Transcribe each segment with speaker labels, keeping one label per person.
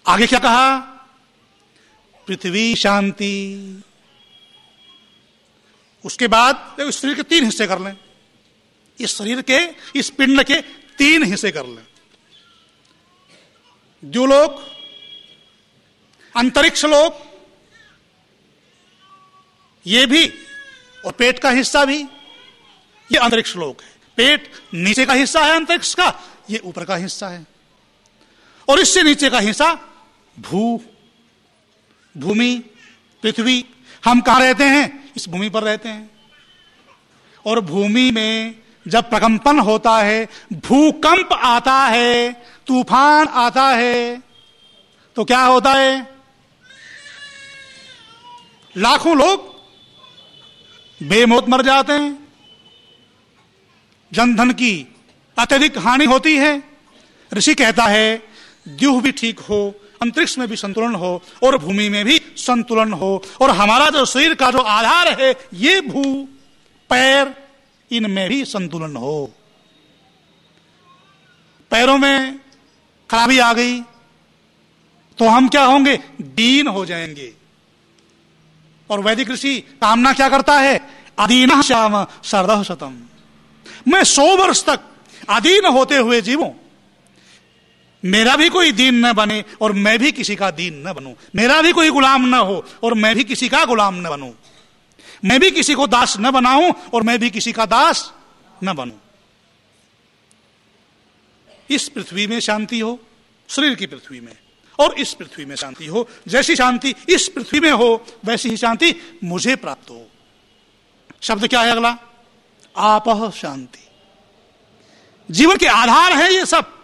Speaker 1: आगे क्या कहा? पृथ्वी शांति। उसके बाद इस शरीर के 3 हिस्से कर लें, इस शरीर के, इस पिंड के 3 हिस्से कर लें। द्युलोक, अंतरिक्ष लोक, ये भी, और पेट का हिस्सा भी, ये अंतरिक्ष लोक है। पेट नीचे का हिस्सा है अंतरिक्ष का, ये ऊपर का हिस्सा है। और इससे नीचे का हिस्सा भूमि, पृथ्वी। हम कहां रहते हैं? इस भूमि पर रहते हैं। और भूमि में जब प्रकंपन होता है, भूकंप आता है, तूफान आता है, तो क्या होता है? लाखों लोग बेमौत मर जाते हैं, जनधन की अत्यधिक हानि होती है। ऋषि कहता है द्युह भी ठीक हो, अंतरिक्ष में भी संतुलन हो, और भूमि में भी संतुलन हो, और हमारा जो शरीर का जो आधार है, ये भू, पैर, इनमें भी संतुलन हो। पैरों में खराबी आ गई तो हम क्या होंगे? दीन हो जाएंगे। और वैदिक ऋषि कामना क्या करता है? अदीनः श्याम शरदः शतम्। मैं 100 वर्ष तक अधीन होते हुए जीवूं, मेरा भी कोई दीन न बने और मैं भी किसी का दीन न बनूं, मेरा भी कोई गुलाम न हो और मैं भी किसी का गुलाम न बनूं, मैं भी किसी को दास न बनाऊं और मैं भी किसी का दास न बनूं। इस पृथ्वी में शांति हो, शरीर की पृथ्वी में, और इस पृथ्वी में शांति हो। जैसी शांति इस पृथ्वी में हो, वैसी ही शांति मुझे प्राप्त हो। शब्द क्या है अगला? आपः शांति। जीवन के आधार है ये सब।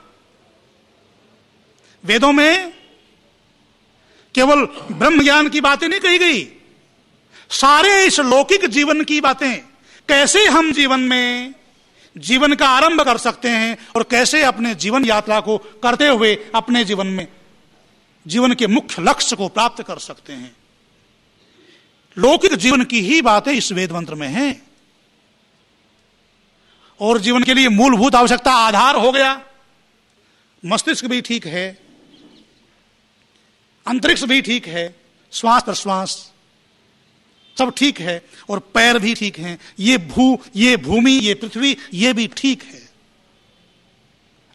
Speaker 1: वेदों में केवल ब्रह्म ज्ञान की बातें नहीं कही गई, सारे इस लौकिक जीवन की बातें, कैसे हम जीवन में जीवन का आरंभ कर सकते हैं और कैसे अपने जीवन यात्रा को करते हुए अपने जीवन में जीवन के मुख्य लक्ष्य को प्राप्त कर सकते हैं। लौकिक जीवन की ही बातें इस वेद मंत्र में हैं। और जीवन के लिए मूलभूत आवश्यकता आधार हो गया। मस्तिष्क भी ठीक है, अंतरिक्ष भी ठीक है, श्वास प्रश्वास सब ठीक है, और पैर भी ठीक हैं, ये भूमि, ये पृथ्वी, ये भी ठीक है।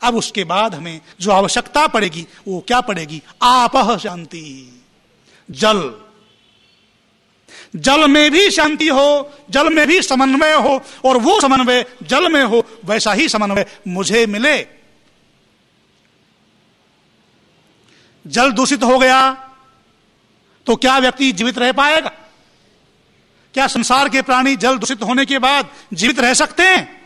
Speaker 1: अब उसके बाद हमें जो आवश्यकता पड़ेगी वो क्या पड़ेगी? आपः शांति। जल में भी शांति हो, जल में भी समन्वय हो, और वो समन्वय जल में हो, वैसा ही समन्वय मुझे मिले। जल दूषित हो गया तो क्या व्यक्ति जीवित रह पाएगा? क्या संसार के प्राणी जल दूषित होने के बाद जीवित रह सकते हैं?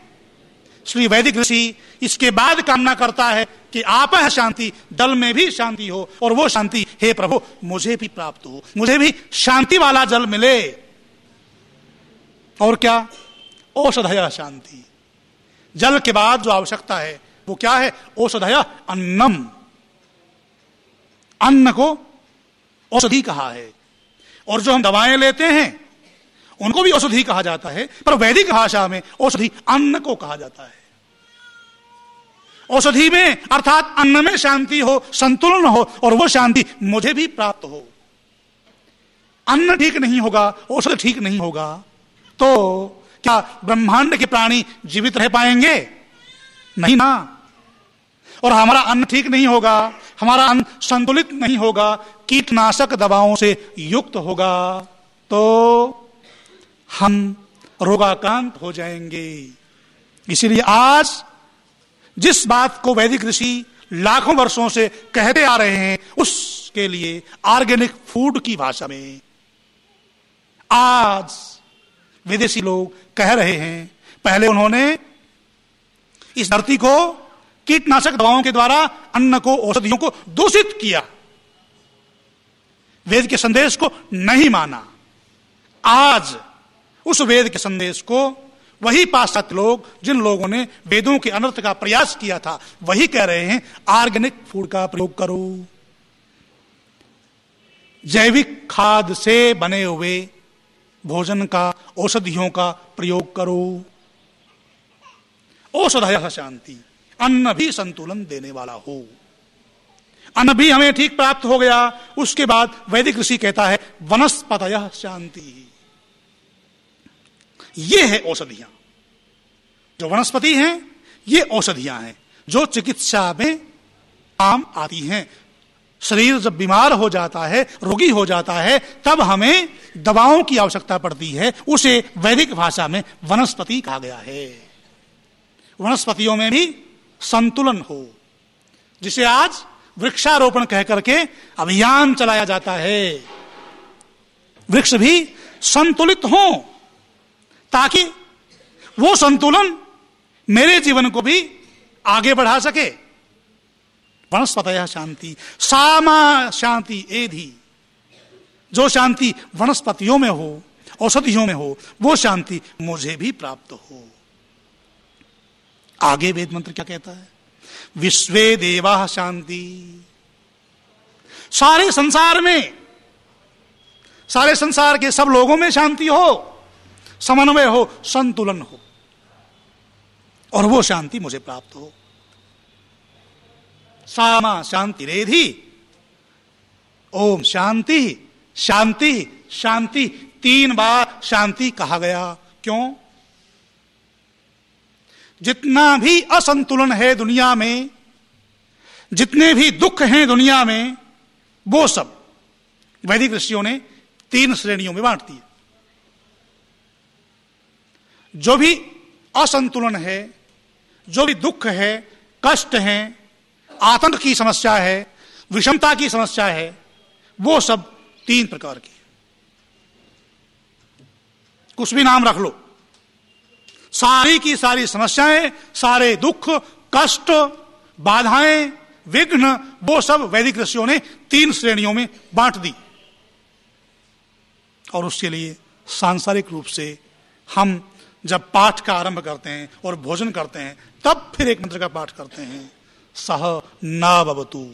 Speaker 1: इसलिए वैदिक ऋषि इसके बाद कामना करता है कि आपः शांति, जल में भी शांति हो, और वो शांति हे प्रभु मुझे भी प्राप्त हो, मुझे भी शांति वाला जल मिले। और क्या? औषधय शांति। जल के बाद जो आवश्यकता है वो क्या है? औषधय अन्नम। अन्न को औषधि कहा है, और जो हम दवाएं लेते हैं उनको भी औषधि कहा जाता है, पर वैदिक भाषा में औषधि अन्न को कहा जाता है। औषधि में अर्थात अन्न में शांति हो, संतुलन हो, और वो शांति मुझे भी प्राप्त हो। अन्न ठीक नहीं होगा, औषधि ठीक नहीं होगा, तो क्या ब्रह्मांड के प्राणी जीवित रह पाएंगे? नहीं ना। और हमारा अन्न ठीक नहीं होगा, हमारा अन्न संतुलित नहीं होगा, कीटनाशक दवाओं से युक्त होगा, तो हम रोगाक्रांत हो जाएंगे। इसीलिए आज जिस बात को वैदिक ऋषि लाखों वर्षों से कहते आ रहे हैं, उसके लिए ऑर्गेनिक फूड की भाषा में आज विदेशी लोग कह रहे हैं। पहले उन्होंने इस धरती को कीटनाशक दवाओं के द्वारा, अन्न को, औषधियों को दूषित किया, वेद के संदेश को नहीं माना। आज उस वेद के संदेश को वही पाश्चात्य लोग, जिन लोगों ने वेदों के अनर्थ का प्रयास किया था, वही कह रहे हैं ऑर्गेनिक फूड का प्रयोग करो, जैविक खाद से बने हुए भोजन का, औषधियों का प्रयोग करो। औषधयः शांति, अन्न भी संतुलन देने वाला हो। अन्न भी हमें ठीक प्राप्त हो गया। उसके बाद वैदिक ऋषि कहता है वनस्पतयः शांति। ये है औषधियां, जो वनस्पति हैं ये औषधियां हैं जो चिकित्सा में काम आती हैं। शरीर जब बीमार हो जाता है, रोगी हो जाता है, तब हमें दवाओं की आवश्यकता पड़ती है। उसे वैदिक भाषा में वनस्पति कहा गया है। वनस्पतियों में भी संतुलन हो, जिसे आज वृक्षारोपण कह करके अभियान चलाया जाता है। वृक्ष भी संतुलित हो, ताकि वो संतुलन मेरे जीवन को भी आगे बढ़ा सके। वनस्पतयः शांति, सामा शांति एधि। जो शांति वनस्पतियों में हो, औषधियों में हो, वो शांति मुझे भी प्राप्त हो। आगे वेद मंत्र क्या कहता है? विश्वे देवाः शांति। सारे संसार में, सारे संसार के सब लोगों में शांति हो, समन्वय हो, संतुलन हो, और वो शांति मुझे प्राप्त हो। सामा शांति रेधि। ओम शांति शांति शांति, 3 बार शांति कहा गया। क्यों? जितना भी असंतुलन है दुनिया में, जितने भी दुख हैं दुनिया में, वो सब वैदिक ऋषियों ने 3 श्रेणियों में बांट दिए। जो भी असंतुलन है, जो भी दुख है, कष्ट है, आतंक की समस्या है, विषमता की समस्या है, वो सब 3 प्रकार की। कुछ भी नाम रख लो, सारी की सारी समस्याएं, सारे दुख, कष्ट, बाधाएं, विघ्न, वो सब वैदिक ऋषियों ने 3 श्रेणियों में बांट दी। और उसके लिए सांसारिक रूप से हम जब पाठ का आरंभ करते हैं और भोजन करते हैं, तब फिर एक मंत्र का पाठ करते हैं, सह न भवतु।